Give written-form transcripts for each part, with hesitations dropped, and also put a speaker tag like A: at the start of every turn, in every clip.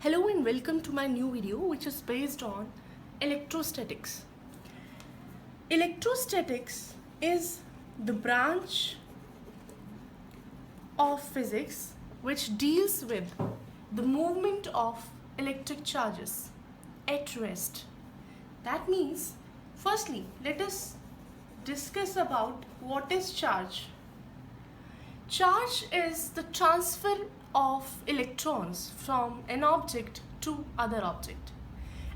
A: Hello and welcome to my new video which is based on electrostatics. Electrostatics is the branch of physics which deals with the movement of electric charges at rest. That means, firstly, let us discuss about what is charge. Charge is the transfer of electrons from an object to other object.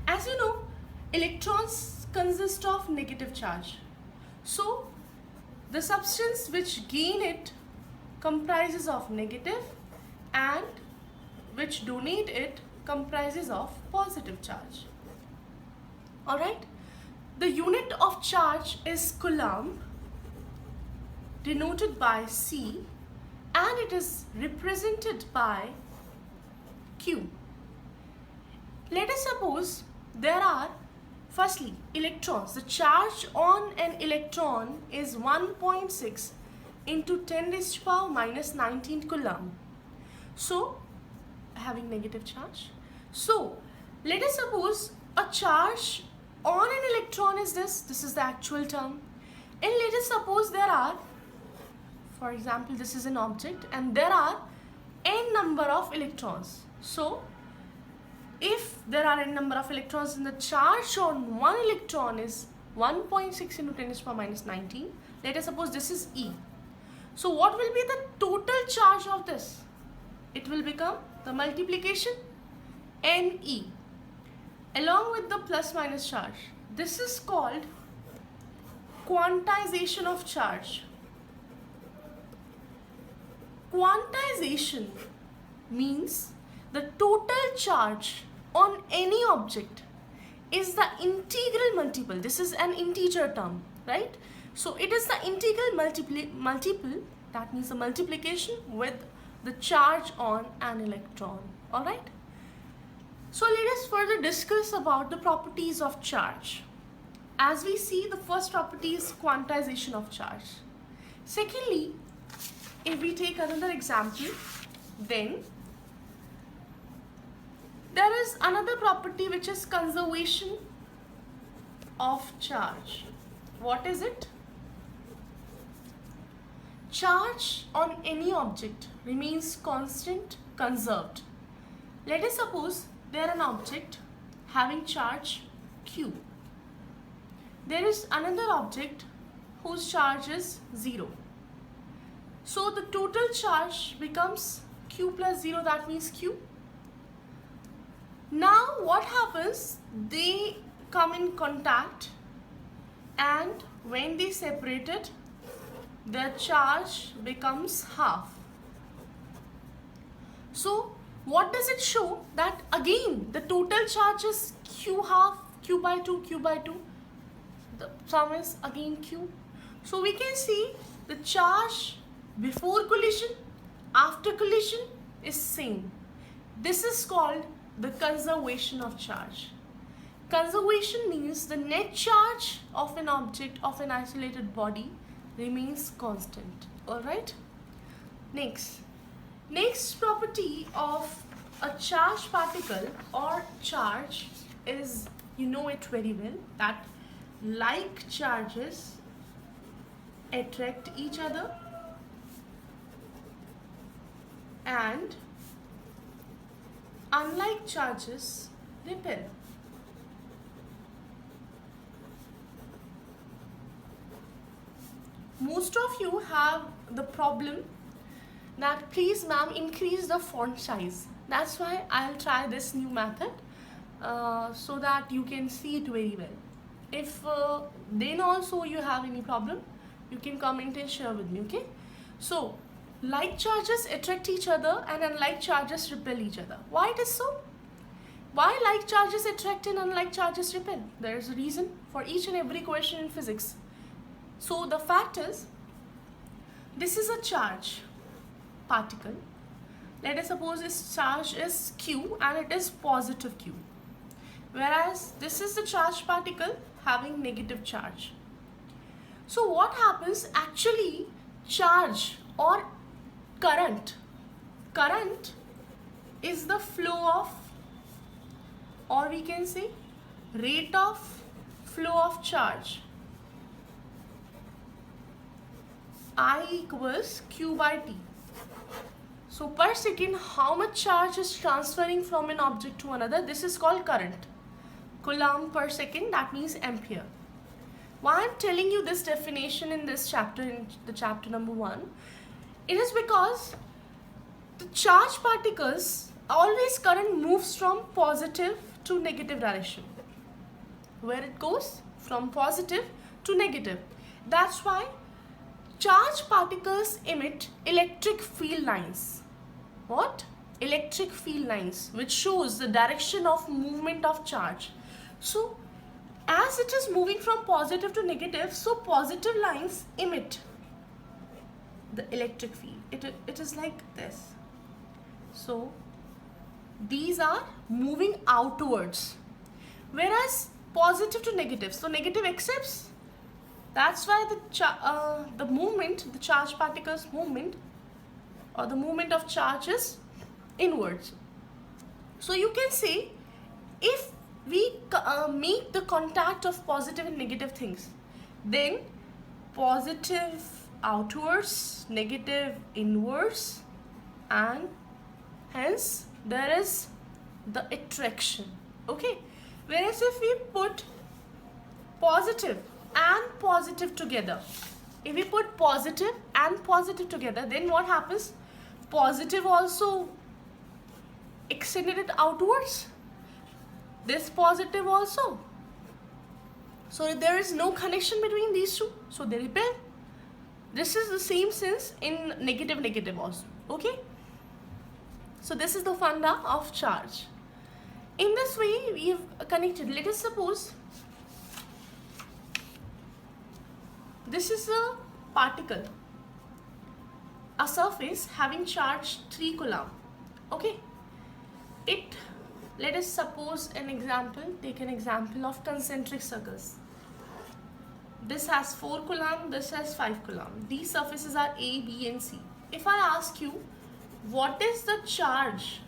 A: As you know, electrons consist of negative charge. So, the substance which gain it comprises of negative and which donate it comprises of positive charge. Alright, the unit of charge is Coulomb, denoted by C, and it is represented by Q. Let us suppose there are, firstly, electrons. The charge on an electron is 1.6 into 10 raised to the power minus 19 Coulomb. So, having negative charge. So, let us suppose a charge on an electron is this is the actual term. And let us suppose there are, for example, this is an object and there are n number of electrons. So, if there are n number of electrons and the charge on one electron is 1.6 into 10 raised to the power minus 19, let us suppose this is E. So, what will be the total charge of this? It will become the multiplication Ne along with the plus minus charge. This is called quantization of charge. Quantization means the total charge on any object is the integral multiple. This is an integer term, right? So it is the integral multiple, that means the multiplication with the charge on an electron. Alright? So let us further discuss about the properties of charge. As we see, the first property is quantization of charge. Secondly, if we take another example, then there is another property which is conservation of charge. What is it? Charge on any object remains constant, conserved. Let us suppose there is an object having charge Q. There is another object whose charge is 0. So the total charge becomes Q plus 0, that means Q. Now what happens? They come in contact and when they separated, their charge becomes half. So what does it show? That again the total charge is Q half, Q by 2, Q by 2. The sum is again Q. So we can see the charge before collision, after collision is same. This is called the conservation of charge. Conservation means the net charge of an object, of an isolated body, remains constant. Alright? Next property of a charged particle or charge is, you know it very well, that like charges attract each other and unlike charges repel. Most of you have the problem that please ma'am increase the font size. That's why I'll try this new method so that you can see it very well. If then also you have any problem, you can comment and share with me, okay? So, like charges attract each other and unlike charges repel each other. Why it is so? Why like charges attract and unlike charges repel? There is a reason for each and every question in physics. So the fact is, this is a charge particle. Let us suppose its charge is Q and it is positive Q. Whereas this is the charged particle having negative charge. So what happens? Actually, charge or current is the flow of or we can say rate of flow of charge. I equals Q by T. So per second, how much charge is transferring from an object to another? This is called current. Coulomb per second, that means ampere. Why I'm telling you this definition in this chapter, in the chapter number 1, it is because the charged particles, always current moves from positive to negative direction. Where it goes? From positive to negative. That's why charged particles emit electric field lines. What? Electric field lines, which shows the direction of movement of charge. So as it is moving from positive to negative, so positive lines emit the electric field. It is like this. So these are moving outwards, whereas positive to negative, so negative accepts. That's why the movement, the charged particles movement, or the movement of charge is inwards. So you can say, if we make the contact of positive and negative things, then positive outwards, negative inwards, and hence there is the attraction. Okay, whereas if we put positive and positive together, if we put positive and positive together, then what happens? Positive also extended it outwards, this positive also. So there is no connection between these two, so they repel. This is the same sense in negative negative also. Okay, so this is the funda of charge. In this way we have connected. Let us suppose this is a particle, a surface having charge 3 coulomb. Okay, let us suppose an example, take an example of concentric circles. This has 4 coulomb, this has 5 coulomb. These surfaces are A, B and C. If I ask you, what is the charge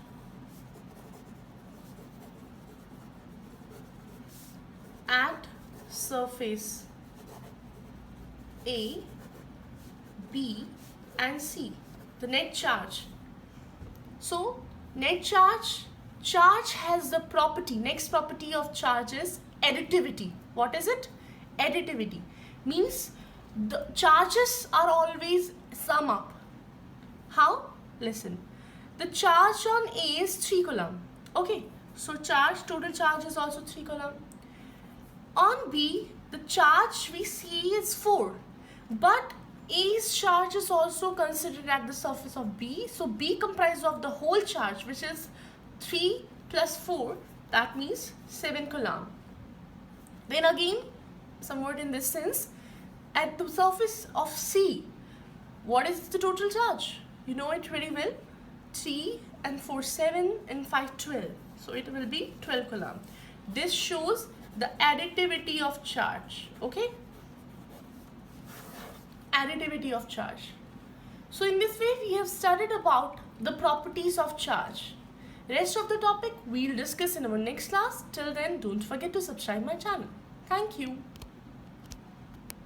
A: at surface A, B and C, the net charge. So net charge has the property, next property of charge is additivity. What is it? Additivity means the charges are always sum up. How? Listen, the charge on A is 3 coulomb. Okay, so total charge is also 3 coulomb. On B, the charge we see is 4, but A's charge is also considered at the surface of B. So B comprises of the whole charge, which is 3 plus 4, that means 7 coulomb. Then again, somewhat in this sense, at the surface of C, what is the total charge? You know it very well. 3 and 4, 7 and 5, 12. So it will be 12 coulomb. This shows the additivity of charge. Okay, additivity of charge. So in this way we have studied about the properties of charge. Rest of the topic we'll discuss in our next class. Till then, don't forget to subscribe my channel. Thank you.